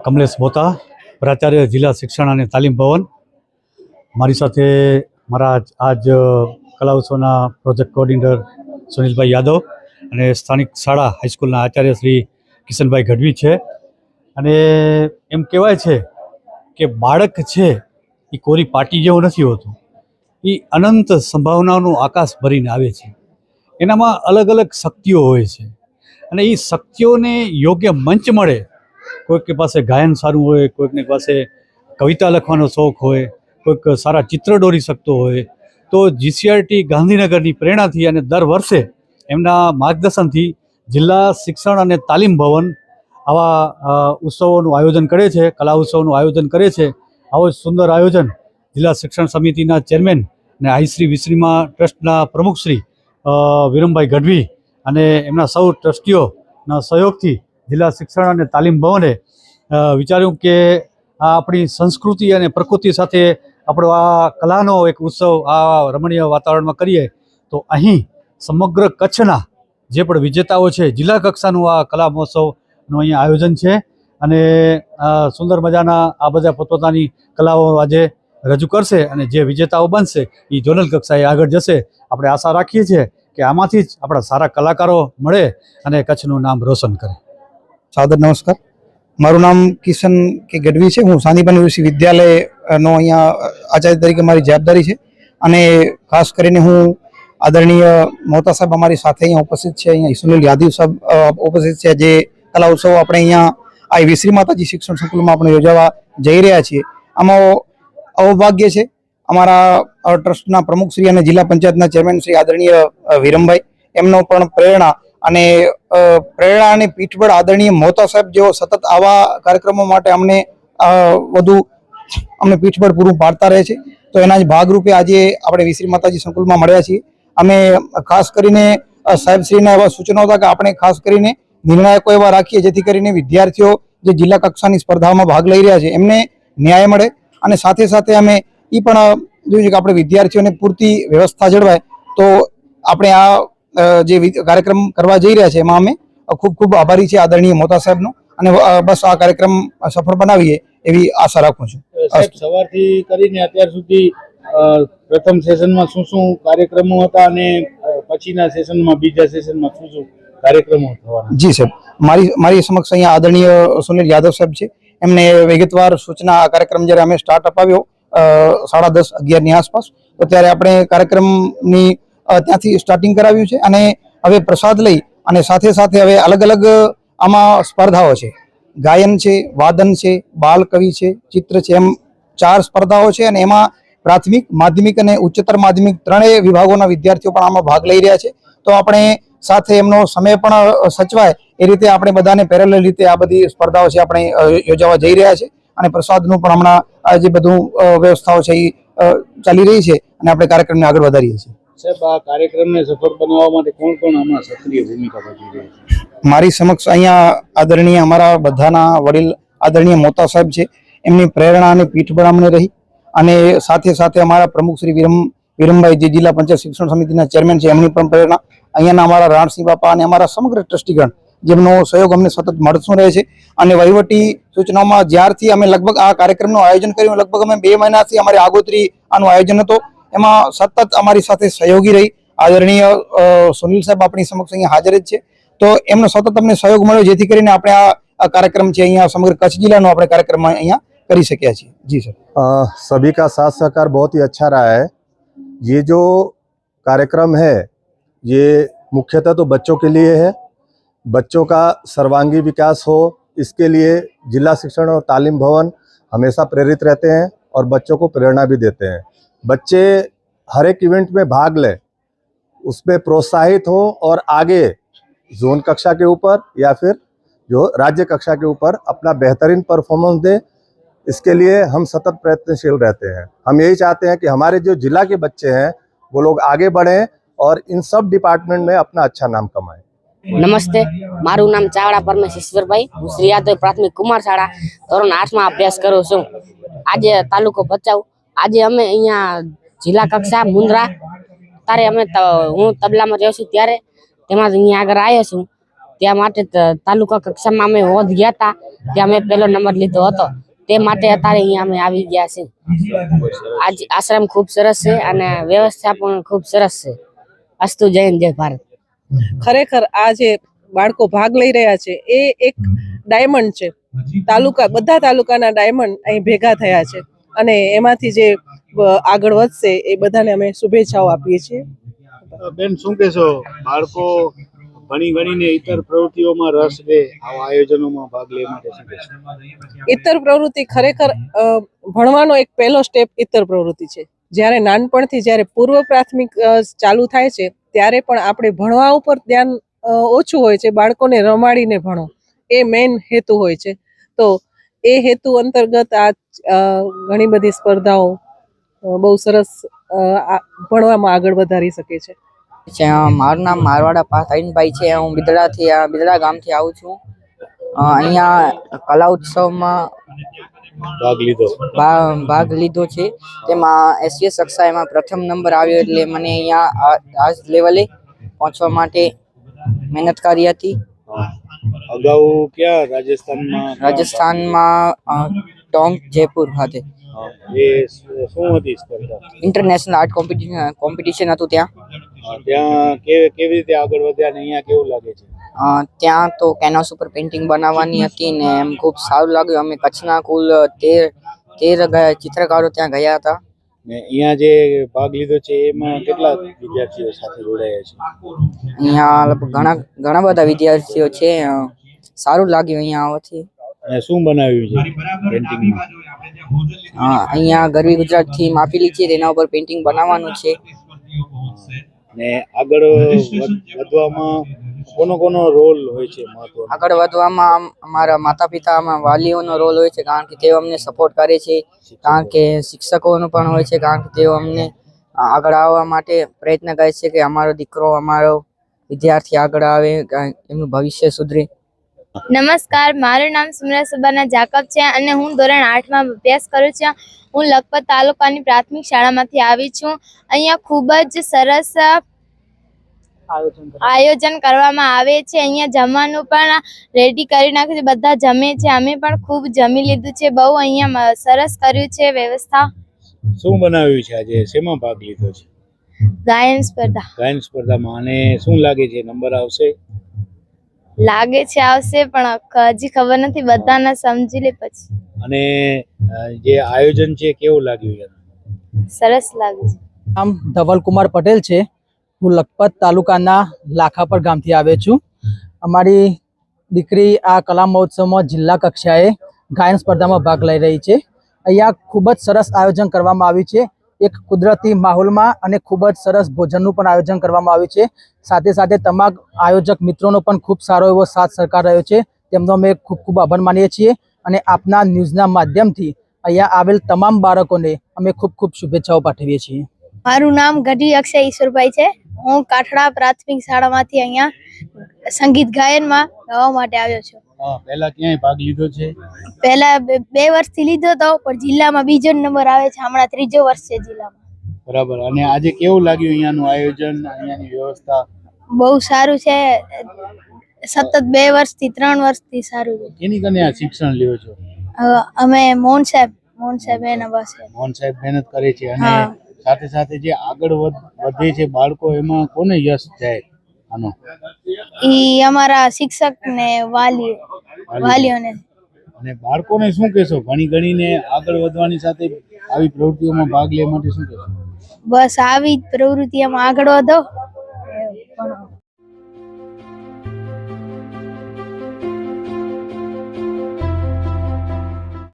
કમલેશ બોતા, પ્રાચાર્ય જિલ્લા શિક્ષણ અને તાલીમ ભવન. મારી સાથે મારા આજ કલા ઉત્સવના પ્રોજેક્ટ કોઓર્ડિનેટર સુનિલભાઈ યાદવ અને સ્થાનિક શાળા હાઈસ્કૂલના આચાર્ય શ્રી કિશનભાઈ ગઢવી છે. અને એમ કહેવાય છે કે બાળક છે એ કોરી પાટી જેવો નથી હોતું, એ અનંત સંભાવનાઓનું આકાશ ભરીને આવે છે. એનામાં અલગ અલગ શક્તિઓ હોય છે અને એ શક્તિઓને યોગ્ય મંચ મળે. કોઈક પાસે ગાયન સારું હોય, કોઈકની પાસે કવિતા લખવાનો શોખ હોય, કોઈક સારા ચિત્ર દોરી શકતો હોય, તો જીસીઆરટી ગાંધીનગરની પ્રેરણાથી અને દર વર્ષે એમના માર્ગદર્શનથી જિલ્લા શિક્ષણ અને તાલીમ ભવન આવા ઉત્સવોનું આયોજન કરે છે, કલા ઉત્સવનું આયોજન કરે છે. આવો સુંદર આયોજન જિલ્લા શિક્ષણ સમિતિના ચેરમેન અને આઈશ્રી વિશ્રીમા ટ્રસ્ટના પ્રમુખ શ્રી વિરમભાઈ ગઢવી અને એમના સૌ ટ્રસ્ટીઓના સહયોગથી જિલ્લા શિક્ષણ અને તાલીમ ભવને વિચાર્યું કે આ આપણી સંસ્કૃતિ અને પ્રકૃતિ સાથે આપણો આ કલાનો એક ઉત્સવ આ રમણીય વાતાવરણમાં કરીએ. તો અહીં સમગ્ર કચ્છના જે પણ વિજેતાઓ છે, જિલ્લા કક્ષાનું આ કલા મહોત્સવનું અહીંયા આયોજન છે. અને સુંદર મજાના આ બધા પોતપોતાની કલાઓ આજે રજૂ કરશે અને જે વિજેતાઓ બનશે એ ઝોનલ કક્ષાએ આગળ જશે. આપણે આશા રાખીએ છીએ કે આમાંથી જ આપણા સારા કલાકારો મળે અને કચ્છનું નામ રોશન કરે. સાદર નમસ્કાર. મારું નામ કિશન કે ગઢવી છે. હું સાંદીપની વિશ્વવિદ્યાલયનો અહીંયા આચાર્ય તરીકે મારી જવાબદારી છે. અને ખાસ કરીને હું આદરણીય મોતા સાહેબ અમારી સાથે અહીંયા ઉપસ્થિત છે, અહીંયા સુનિલ યાદવ સાહેબ ઉપસ્થિત છે, જે કલા ઉત્સવ આપણે અહીંયા આ વિશ્રી માતાજી શિક્ષણ સંકુલમાં આપણે યોજાવા જઈ રહ્યા છીએ. આમાં અવભાગ્ય છે અમારા ટ્રસ્ટના પ્રમુખ શ્રી અને જિલ્લા પંચાયતના ચેરમેન શ્રી આદરણીય વિરમભાઈ, એમનો પણ પ્રેરણા અને પીઠબળ આદરણીય મોતા સાહેબ જેઓ સતત આવા કાર્યક્રમો માટે અમને પીઠબળ પૂરું પાડતા રહે છે. તો એના જ ભાગરૂપે આજે આપણે વિશ્રી માતાજી સંકુલમાં મળ્યા છીએ. અમે ખાસ કરીને સાહેબશ્રીના એવા સૂચનો હતા કે આપણે ખાસ કરીને નિર્ણાયકો એવા રાખીએ જેથી કરીને વિદ્યાર્થીઓ જે જિલ્લા કક્ષાની સ્પર્ધાઓમાં ભાગ લઈ રહ્યા છે એમને ન્યાય મળે. અને સાથે સાથે અમે એ પણ જોયું કે આપણે વિદ્યાર્થીઓને પૂરતી વ્યવસ્થા જળવાય. તો આપણે આ જે કાર્યક્રમ કરવા જઈ રહ્યા છે એમાં અમે ખૂબ ખૂબ આભારી છે આદરણીય મોતા સાહેબનો. અને બસ આ કાર્યક્રમ સફળ બનાવીએ એવી આશા રાખું છું. સવારથી કરીને અત્યાર સુધી પ્રથમ સેશનમાં શું શું કાર્યક્રમો હતા અને પછીના સેશનમાં બીજા સેશનમાં શું શું કાર્યક્રમો થવાના? જી સાહેબ, મારી સમક્ષ અહીંયા આદરણીય સુનિલ યાદવ સાહેબ છે. એમને વિગતવાર સૂચના આ કાર્યક્રમ જ્યારે અમે સ્ટાર્ટ અપાવ્યો 10:30-11ની આસપાસ, તો ત્યારે આપણે કાર્યક્રમની ત્યાંથી સ્ટાર્ટિંગ કરાવ્યું છે. અને હવે પ્રસાદ લઈ અને સાથે સાથે હવે અલગ અલગ આમાં સ્પર્ધાઓ છે. ગાયન છે, વાદન છે, બાલ કવિ છે, ચિત્ર છે, એમ 4 સ્પર્ધાઓ છે. અને એમાં પ્રાથમિક, માધ્યમિક અને ઉચ્ચતર માધ્યમિક ત્રણેય વિભાગોના વિદ્યાર્થીઓ પણ આમાં ભાગ લઈ રહ્યા છે. તો આપણે સાથે એમનો સમય પણ સચવાય એ રીતે આપણે બધાને પેરેલલ રીતે આ બધી સ્પર્ધાઓ છે આપણે યોજવા જઈ રહ્યા છે. અને પ્રસાદનું પણ હમણાં આ જે બધું વ્યવસ્થાઓ છે એ ચાલી રહી છે અને આપણે કાર્યક્રમને આગળ વધારીએ છીએ. સાહેબ, આ કાર્યક્રમને સફળ બનાવવા માટે કોણ કોણ આમાં સક્રિય ભૂમિકા ભજવી રહી છે? મારી સમક્ષ અહીંયા આદરણીય અમારા બધાના વડીલ આદરણીય મોતા સાહેબ છે, એમની પ્રેરણા અને પીઠબળ અમને રહી. અને સાથે સાથે અમારા પ્રમુખ શ્રી વિરમભાઈ, જે જિલ્લા પંચાયત શિક્ષણ સમિતિના ચેરમેન છે, એમની પણ પ્રેરણા. અહીંયાના અમારા રાણસિંહ બાપા અને અમારા સમગ્ર ટ્રસ્ટીગણ, જેમનો સહયોગ અમને સતત મળતો રહે છે. અને વહીવટી સૂચનાઓમાં જ્યારથી અમે લગભગ આ કાર્યક્રમનું આયોજન કર્યું, લગભગ અમે 2 મહિનાથી અમારી આગોતરી આનું આયોજન હતો, એમાં સતત અમારી સાથે સહયોગી રહી આદરણીય સુનિલ સાહેબ આપણી સમક્ષ અહીંયા હાજર જ છે. તો એમનો સતત અમને સહયોગ મળ્યો જેથી કરીને આપણે આ કાર્યક્રમ છે અહીંયા સમગ્ર કચ્છ જિલ્લાનો આપણે કાર્યક્રમ અહીંયા કરી શક્યા છીએ. જી સર, सभी का साथ सहकार बहुत ही अच्छा रहा है. ये जो कार्यक्रम है ये मुख्यतः तो बच्चों के लिए है. बच्चों का सर्वांगीण विकास हो, इसके लिए जिला शिक्षण और तालीम भवन हमेशा प्रेरित रहते हैं और बच्चों को प्रेरणा भी देते हैं. बच्चे हर एक इवेंट में भाग लें, उसमें प्रोत्साहित हो और आगे जोन कक्षा के ऊपर या फिर जो राज्य कक्षा के ऊपर अपना बेहतरीन परफॉर्मेंस दे, इसके लिए हम सतत प्रयत्नशील रहते हैं. हम यही चाहते हैं कि हमारे जो जिला के बच्चे हैं वो लोग आगे बढ़ें और इन सब डिपार्टमेंट में अपना अच्छा नाम कमाएं. નમસ્તે, મારું નામ ચાવડા પરમેશ ઈશ્વરભાઈ. હું શ્રી યાદવ પ્રાથમિક કુમાર શાળા ધોરણ 8માં અભ્યાસ કરું છું. આજે તાલુકો ભચાઉ, આજે અમે અહીંયા જિલ્લા કક્ષા મુન્દ્રા, ત્યારે હું તબલામાં રહ્યો છું ત્યારે તેમાં અહીંયા આગળ આવ્યો છું. ત્યાં માટે તાલુકા કક્ષામાં અમે હોદ ગયા હતા, ત્યાં અમે પહેલો નંબર લીધો હતો. તે માટે અત્યારે અહીંયા અમે આવી ગયા છે. આજ આશ્રમ ખૂબ સરસ છે અને વ્યવસ્થા પણ ખૂબ સરસ છે. અસ્તુ જય હિન્દ, જય ભારત. ખરેખર આ જે બાળકો ભાગ લઈ રહ્યા છે એ એક ડાયમંડ છે. બધા તાલુકાના ડાયમંડ અહીં ભેગા થયા છે અને એમાંથી જે આગળ વધશે એ બધાને અમે શુભેચ્છાઓ આપીએ છીએ. બેન, શું કહેશો? બાળકો ઘણી ઘણીને ઇતર પ્રવૃત્તિઓમાં રસ લે, આવા આયોજનોમાં ભાગ લેવા માટે શું કહેશો? ઇતર પ્રવૃત્તિ ખરેખર ભણવાનો એક પહેલો સ્ટેપ ઇતર પ્રવૃત્તિ છે. જ્યારે નાનપણથી જ્યારે પૂર્વ પ્રાથમિક ચાલુ થાય છે ત્યારે પણ આપણે ભણવા ઉપર ધ્યાન ઓછું હોય છે. બાળકોને રમાડીને ભણો એ મેઇન હેતુ હોય છે. તો એ હેતુ અંતર્ગત આ ઘણી બધી સ્પર્ધાઓ બહુ સરસ ભણવામાં આગળ વધારી શકે છે. મારું નામ મારવાડા પાથાઈનભાઈ છે. હું બિદડા ગામથી આવું છું. અહીંયા કલા ઉત્સવમાં ભાગ લીધો છે. તેમાં એસસીએસ કક્ષાએમાં પ્રથમ નંબર આવ્યો, એટલે મને અહીંયા આ લેવલે પહોંચવા માટે મહેનત કરી હતી. અગાઉ ક્યાં રાજસ્થાનમાં ટોંક જયપુર ખાતે એ શું હતી સ્પર્ધા? ઇન્ટરનેશનલ આર્ટ કોમ્પિટિશન હતું. ત્યાં કેવી રીતે આગળ વધ્યા ને અહીંયા કેવું લાગે છે? ત્યાં તો કેનવાસ ઉપર પેઇન્ટિંગ બનાવવાની હતી ને એમ ખૂબ સારું લાગ્યું. અમે કચ્છના કુલ 13 ચિત્રકારો ત્યાં ગયા હતા. ને અહીંયા જે ભાગ લીધો છે એમાં કેટલા વિદ્યાર્થીઓ સાથે જોડાયા છે? અહીંયા લગભગ ઘણા બધા વિદ્યાર્થીઓ છે. સારું લાગ્યું અહીંયા આવવાથી. શું બનાવ્યું છે પેઇન્ટિંગમાં? અહીંયા ગરવી ગુજરાત થીમ આપેલી છે, તેના ઉપર પેઇન્ટિંગ બનાવવાનું છે. ને આગળ વધવામાં કોનો રોલ હોય છે મહત્વનો? આગળ વધવામાં અમારા માતા પિતા, વાલીઓનો રોલ હોય છે, કારણ કે તેઓ અમને સપોર્ટ કરે છે. કારણ કે શિક્ષકોનો પણ હોય છે, કારણ કે તેઓ અમને આગળ આવવા માટે પ્રયત્ન કરે છે કે અમારો દીકરો, અમારો વિદ્યાર્થી આગળ આવે, એમનું ભવિષ્ય સુધરે. નમસ્કાર, મારું નામ સુમરા સુબાના જાકબ છે અને હું ધોરણ 8માં અભ્યાસ કરું છું. હું લખપત તાલુકાની પ્રાથમિક શાળામાંથી આવી છું. અહીંયા ખૂબ જ સરસ આયોજન કરવામાં આવે છે. અહીંયા જમવાનું પણ રેડી કરી નાખ્યું છે, બધા જમે છે. અમે પણ ખૂબ જમી લીધું છે. બહુ અહીંયા સરસ કર્યું છે વ્યવસ્થા. શું બનાવ્યું છે આજે? શેમાં ભાગ લીધો છે? ગાયન સ્પર્ધામાં. અને શું લાગે છે, નંબર આવશે? લાગે છે આવશે, પણ હજી ખબર નથી. બધાને સમજી લે પછી. અને જે આયોજન છે કેવું લાગ્યું? સરસ લાગે છે. નામ ધવલકુમાર પટેલ છે. હું લખપત તાલુકાના લાખાપર ગામથી આવ્યો છું. અમારી દીકરી આ કલા મહોત્સવમાં જિલ્લા કક્ષાએ ગાયન સ્પર્ધામાં ભાગ લઈ રહી છે. અહીંયા ખૂબ જ સરસ આયોજન કરવામાં આવ્યું છે. એક કુદરતી માહોલમાં અને ખૂબ જ સરસ ભોજનનું પણ આયોજન કરવામાં આવ્યું છે. સાથે સાથે તમામ આયોજક મિત્રોનો પણ ખૂબ સારો એવો સાથ સહકાર રહ્યો છે. તેમનો અમે ખૂબ ખૂબ આભાર માનીએ છીએ અને આપના ન્યૂઝના માધ્યમથી અહીંયા આવેલ તમામ બાળકોને અમે ખૂબ ખૂબ શુભેચ્છાઓ પાઠવીએ છીએ. મારું નામ ગઢવી અક્ષય ઈશ્વરભાઈ છે. હું કાઠડા પ્રાથમિક શાળામાંથી અહીંયા સંગીત ગાયનમાં ગાવા માટે આવ્યો છું. પહેલા ક્યાંય ભાગ લીધો છે? પહેલા 2 વર્ષથી લીધો હતો, પણ જિલ્લામાં 2જો નંબર આવે છે. હમણાં 3જો વર્ષ છે જિલ્લામાં. બરાબર. અને આજે કેવું લાગ્યું અહીંયાનું આયોજન, અહીંયાની વ્યવસ્થા? બહુ સારું છે. સતત 2 વર્ષથી 3 વર્ષથી સારું છે. એની કને આ શિક્ષણ લ્યો છો? અમે મોહન સાહેબ એના પાસે. મોહન સાહેબ મહેનત કરે છે અને સાથે સાથે જે આગળ વધે છે બાળકો, એમાં કોને યશ જાય આનો? ઈ અમારા શિક્ષક ને વાલીઓને. અને બાળકોને શું કહેશો? ઘણીને આગળ વધવાની સાથે આવી પ્રવૃત્તિઓમાં ભાગ લેવા માટે શું કહેશો? બસ આવી જ પ્રવૃત્તિઓમાં આગળ વધો